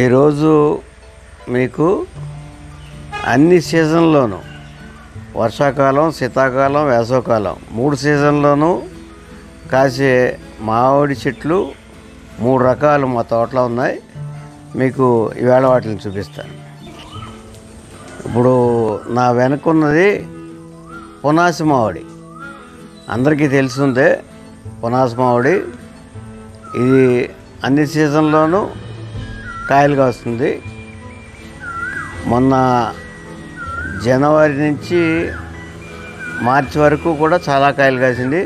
ఈరోజు మీకు అన్ని సీజన్లోనూ వర్షాకాలం, శీతాకాలం, వేసవకాలం 3 సీజన్లోనూ కాసే మామిడి చెట్లు 3 రకాలు మా తోటలో ఉన్నాయి. మీకు ఈవేళ వాటిని చూపిస్తాను. ఇప్పుడు నా వెనుకున్నది పునాసి మామిడి. అందరికీ తెలిసిందే పునాసి మామిడి. ఇది అన్ని సీజన్లోనూ కాయలుగా వస్తుంది. మొన్న జనవరి నుంచి మార్చి వరకు కూడా చాలా కాయలు కాసింది.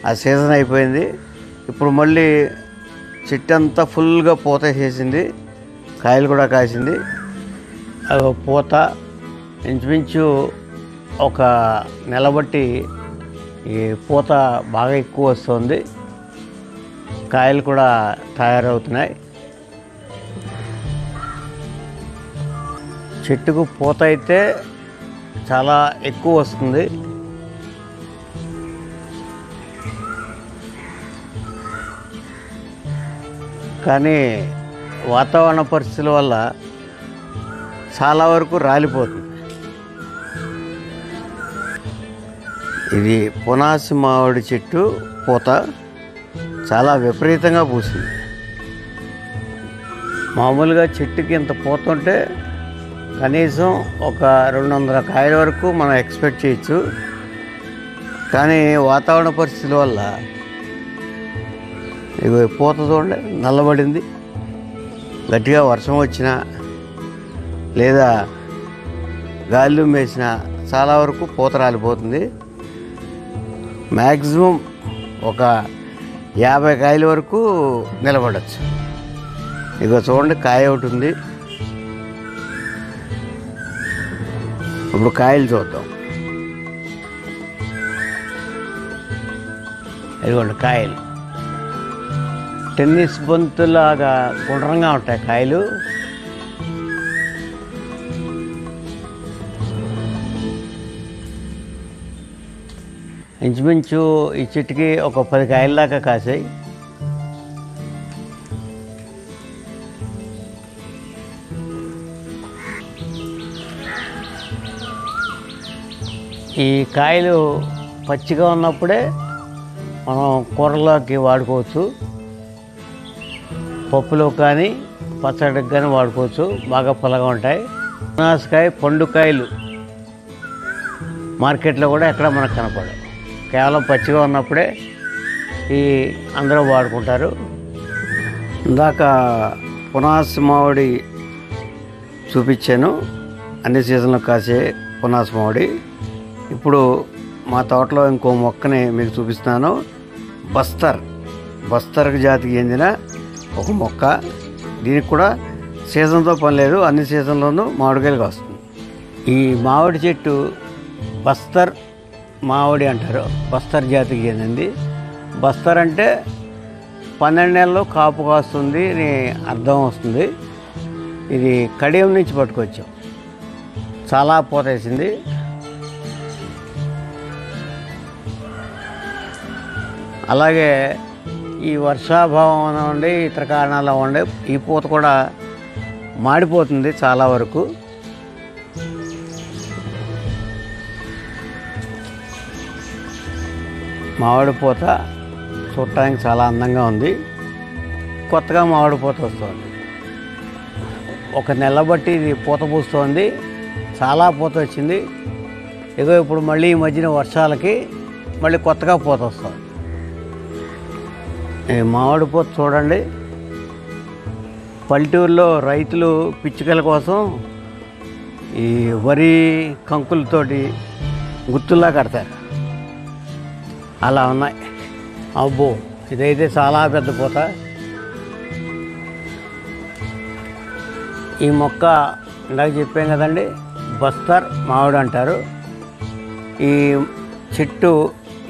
ఆ సీజన్ అయిపోయింది. ఇప్పుడు మళ్ళీ చెట్టు అంతా ఫుల్గా పూత వేసేసింది. కాయలు కూడా కాసింది. పూత ఇంచుమించు ఒక నెల బట్టి ఈ పూత బాగా ఎక్కువ వస్తుంది. కాయలు కూడా తయారవుతున్నాయి. చెట్టుకు పూత అయితే చాలా ఎక్కువ వస్తుంది. కానీ వాతావరణ పరిస్థితుల వల్ల చాలా వరకు రాలిపోతుంది. ఇది పునాసి మామిడి చెట్టు పూత చాలా విపరీతంగా పూసింది. మామూలుగా చెట్టుకి ఇంత పూత ఉంటే కనీసం ఒక 200 కాయల వరకు మనం ఎక్స్పెక్ట్ చేయొచ్చు. కానీ వాతావరణ పరిస్థితుల వల్ల ఇగో పూత చూడండి నల్లబడింది. గట్టిగా వర్షం వచ్చినా లేదా గాలి వేసినా చాలా వరకు పూత రాలిపోతుంది. మ్యాక్సిమం ఒక 50 కాయల వరకు నిలబడచ్చు. ఇగో చూడండి కాయ ఒకటి ఉంది. ఇప్పుడు కాయలు చూద్దాం. ఇదిగోండి కాయలు టెన్నిస్ బంతులాగా గుండ్రంగా ఉంటాయి కాయలు. ఇంచుమించు ఈ చెట్టుకి ఒక 10 కాయల దాకా కాసాయి. ఈ కాయలు పచ్చిగా ఉన్నప్పుడే మనం కూరలోకి వాడుకోవచ్చు. పప్పులో కానీ పచ్చడికి కానీ వాడుకోవచ్చు. బాగా పుల్లగా ఉంటాయి. పునాసకాయ పండుకాయలు మార్కెట్లో కూడా ఎక్కడ మనకు కనపడవు. కేవలం పచ్చిగా ఉన్నప్పుడే ఈ అందరూ వాడుకుంటారు. ఇందాక పునాసి మామిడి చూపించాను. అన్ని సీజన్లో కాసే పునాసి మామిడి. ఇప్పుడు మా తోటలో ఇంకో మొక్కని మీకు చూపిస్తున్నాను. బస్తర్ జాతికి చెందిన ఒక మొక్క. దీనికి కూడా సీజన్తో పని లేదు. అన్ని సీజన్లోనూ మామిడికాయలు కాస్తుంది. ఈ మామిడి చెట్టు బస్తర్ మామిడి అంటారు. బస్తర్ జాతికి చెందింది. బస్తర్ అంటే 12 నెలలు కాపు కాస్తుంది అని అర్థం వస్తుంది. ఇది కడియం నుంచి పట్టుకొచ్చాం. చాలా పూత వేసింది. అలాగే ఈ వర్షాభావం ఉండి ఇతర కారణాలు ఉండే ఈ పూత కూడా మాడిపోతుంది చాలా వరకు. మామిడి పూత చూడటానికి చాలా అందంగా ఉంది. కొత్తగా మామిడి పూత వస్తుంది. ఒక నెల బట్టి ఇది పూత పూస్తుంది. చాలా పూత వచ్చింది. ఏదో ఇప్పుడు మళ్ళీ ఈ మధ్యన వర్షాలకి మళ్ళీ కొత్తగా పూత వస్తుంది. మామిడి పూత చూడండి. పల్లెటూరులో రైతులు పిచ్చుకల కోసం ఈ వరి కంకులతోటి గుత్తుల్లా కడతారు. అలా ఉన్నాయి. అబ్బో ఇదైతే చాలా పెద్ద పూత. ఈ మొక్క ఇందాక చెప్పాం కదండి, బస్తర్ మామిడి అంటారు. ఈ చెట్టు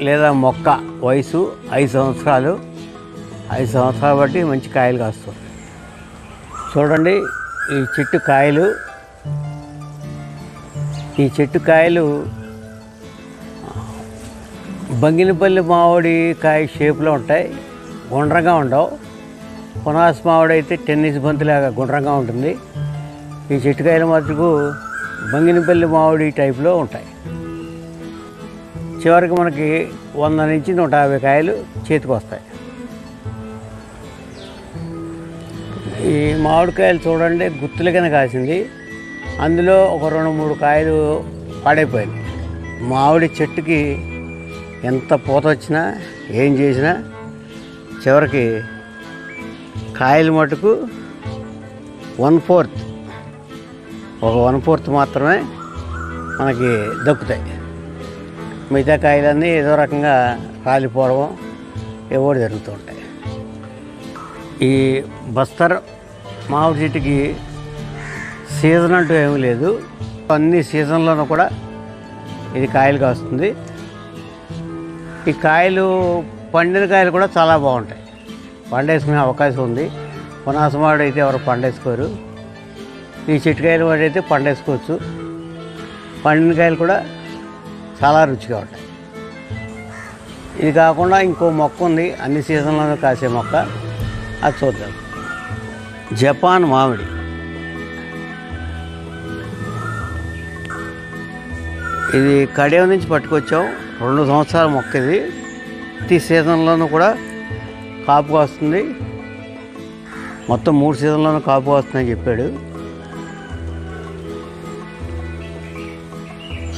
లేదా మొక్క వయసు 5 సంవత్సరాలు. 5 సంవత్సరాలు బట్టి మంచి కాయలు కాస్తుంది. చూడండి ఈ చెట్టు కాయలు. ఈ చెట్టు కాయలు బంగినపల్లి మామిడి కాయ షేప్లో ఉంటాయి. గుండ్రంగా ఉండవు. పునాస్ మామిడి అయితే టెన్నిస్ బంతిలాగా గుండ్రంగా ఉంటుంది. ఈ చెట్టుకాయల మటుకు బంగినపల్లి మామిడి టైప్లో ఉంటాయి. చివరికి మనకి 100 నుంచి 150 కాయలు చేతికి వస్తాయి. ఈ మామిడికాయలు చూడండి, గుత్తులుగానే కాసింది. అందులో ఒక 2-3 కాయలు పాడైపోయింది. మామిడి చెట్టుకి ఎంత పూత వచ్చినా ఏం చేసినా చివరికి కాయలు మటుకు 1/4 ఒక 1/4 మాత్రమే మనకి దక్కుతాయి. మిగతా కాయలన్నీ ఏదో రకంగా రాలిపోవడం ఏవో జరుగుతూ ఉంటాయి. ఈ బస్తర్ మామిడి చెట్టుకి సీజన్ అంటూ ఏమీ లేదు. అన్ని సీజన్లోనూ కూడా ఇది కాయలు కాస్తుంది. ఈ కాయలు పండిన కాయలు కూడా చాలా బాగుంటాయి. పండేసుకునే అవకాశం ఉంది. పునాస మామిడి అయితే ఎవరు పండేసుకోరు. ఈ చెట్టుకాయలు వాడి అయితే పండేసుకోవచ్చు. పండిన కాయలు కూడా చాలా రుచిగా ఉంటాయి. ఇది కాకుండా ఇంకో మొక్క ఉంది, అన్ని సీజన్లోనూ కాసే మొక్క, అది చూద్దాం. జపాన్ మామిడి. ఇది కడియం నుంచి పట్టుకొచ్చాం. 2 సంవత్సరాల మొక్క ఇది. ప్రతి సీజన్లోనూ కూడా కాపు వస్తుంది. మొత్తం 3 సీజన్లోనూ కాపు వస్తుందని చెప్పాడు.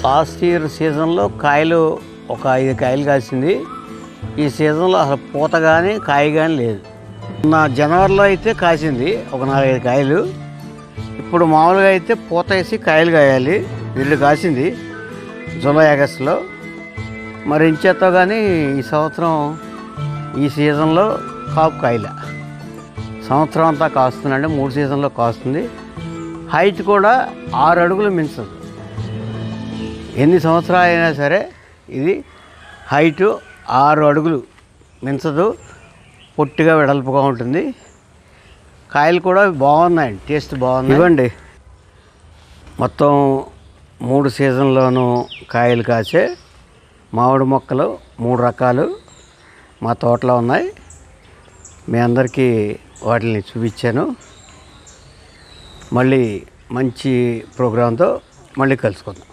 లాస్ట్ ఇయర్ సీజన్లో కాయలు ఒక 5 కాయలు కాసింది. ఈ సీజన్లో అసలు పూత కానీ కాయ కానీ లేదు. జనవరిలో అయితే కాసింది ఒక 4-5 కాయలు. ఇప్పుడు మామూలుగా అయితే పూత వేసి కాయలు కాయాలి. 2 కాసింది జూలై ఆగస్టులో. మరి ఇంచేతో కానీ ఈ సంవత్సరం ఈ సీజన్లో కాపు కాయల. సంవత్సరం అంతా కాస్తుందండి, 3 సీజన్లో కాస్తుంది. హైట్ కూడా 6 అడుగులు మించదు. ఎన్ని సంవత్సరాలు అయినా సరే ఇది హైటు 6 అడుగులు మించదు. పొట్టిగా వెడల్పుగా ఉంటుంది. కాయలు కూడా బాగున్నాయండి, టేస్ట్ బాగుంది. ఇవ్వండి, మొత్తం 3 సీజన్లోనూ కాయలు కాసే మామిడి మొక్కలు 3 రకాలు మా తోటలో ఉన్నాయి. మీ అందరికీ వాటిని చూపించాను. మళ్ళీ మంచి ప్రోగ్రాంతో మళ్ళీ కలుసుకుందాం.